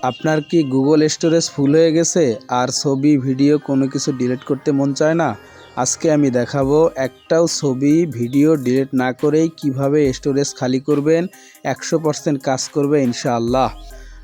আপনার কি Google storage full হয়ে গেছে আর ছবি ভিডিও কোনো কিছু ডিলিট করতে মন চায় না? আজকে আমি দেখাবো একটাও ছবি ভিডিও ডিলিট না করেই কিভাবে স্টোরেজ খালি করবেন। 100% কাজ করবে ইনশাআল্লাহ।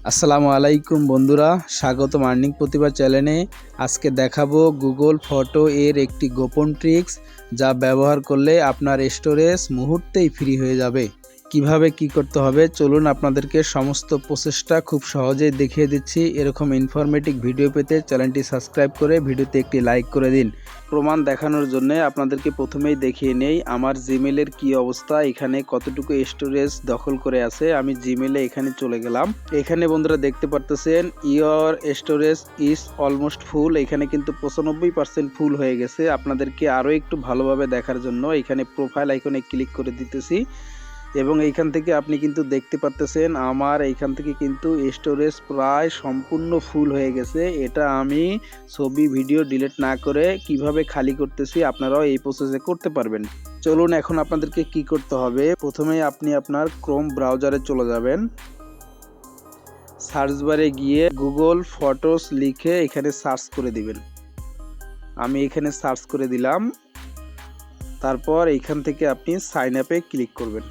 আসসালামু আলাইকুম বন্ধুরা, স্বাগতম আর্নিং প্রতিভা চ্যানেলে। আজকে দেখাবো গুগল ফটো এর একটি গোপন ট্রিক্স, যা ব্যবহার করলে আপনার স্টোরেজ মুহূর্তেই ফ্রি হয়ে যাবে। কিভাবে কি করতে হবে চলুন আপনাদেরকে সমস্ত প্রসেসটা খুব সহজেই দেখিয়ে দিচ্ছি। এরকম ইনফরমেটিভ ভিডিও পেতে চ্যানেলটি সাবস্ক্রাইব করে ভিডিওতে একটি লাইক করে দিন। প্রমাণ দেখানোর জন্য আপনাদেরকে প্রথমেই দেখিয়ে নেই আমার জিমেলের কি অবস্থা, এখানে কতটুকু স্টোরেজ দখল করে আছে। আমি জিমেলে এখানে চলে গেলাম। এখানে বন্ধুরা দেখতে পারতেছেন your storage is almost full. এখানে কিন্তু 95% ফুল হয়ে গেছে। আপনাদেরকে আরও একটু ভালোভাবে দেখার জন্য এখানে প্রোফাইল আইকনে ক্লিক করে দিতেছি এবং এইখান থেকে আপনি কিন্তু দেখতে পাচ্ছেন আমার এইখান থেকে কিন্তু স্টোরেজ প্রায় সম্পূর্ণ ফুল হয়ে গেছে। এটা আমি ছবি ভিডিও ডিলিট না করে কিভাবে খালি করতেছি, আপনারাও এই প্রসেসে করতে পারবেন। চলুন এখন আপনাদেরকে কি করতে হবে। প্রথমেই আপনি আপনার ক্রোম ব্রাউজারে চলে যাবেন। সার্চ বারে গিয়ে গুগল ফটোস লিখে এখানে সার্চ করে দিবেন। আমি এখানে সার্চ করে দিলাম। তারপর এইখান থেকে আপনি সাইন আপে ক্লিক করবেন।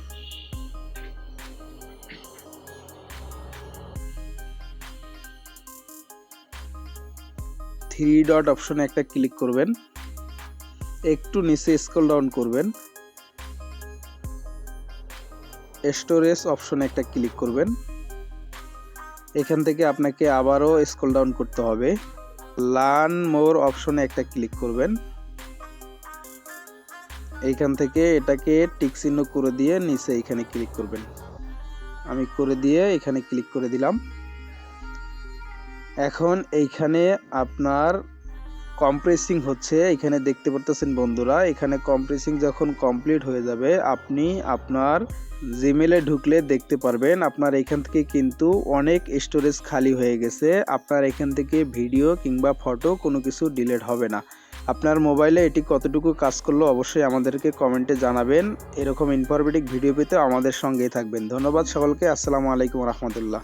থ্রি ডট অপশনে একটা ক্লিক করবেন, একটু নিচে স্ক্রল ডাউন করবেন, স্টোরেজ অপশনে একটা ক্লিক করবেন। এখান থেকে আপনাকে আবারও স্ক্রল ডাউন করতে হবে, লার্ন মোর অপশনে একটা ক্লিক করবেন। এইখান থেকে এটাকে টিক চিহ্ন করে দিয়ে নিচে এখানে ক্লিক করবেন। আমি করে দিয়ে এখানে ক্লিক করে দিলাম। এখন এইখানে আপনার কম্প্রেসিং হচ্ছে, এখানে দেখতে পারতেছেন বন্ধুরা। এখানে কম্প্রেসিং যখন কমপ্লিট হয়ে যাবে আপনি আপনার জিমেলে ঢুকলে দেখতে পারবেন আপনার এখান থেকে কিন্তু অনেক স্টোরেজ খালি হয়ে গেছে। আপনার এখান থেকে ভিডিও কিংবা ফটো কোনো কিছু ডিলিট হবে না। আপনার মোবাইলে এটি কতটুকু কাজ করলো অবশ্যই আমাদেরকে কমেন্টে জানাবেন। এরকম ইনফরমেটিভ ভিডিও পেতে আমাদের সঙ্গেই থাকবেন। ধন্যবাদ সকলকে। আসসালামু আলাইকুম রহমতুল্লাহ।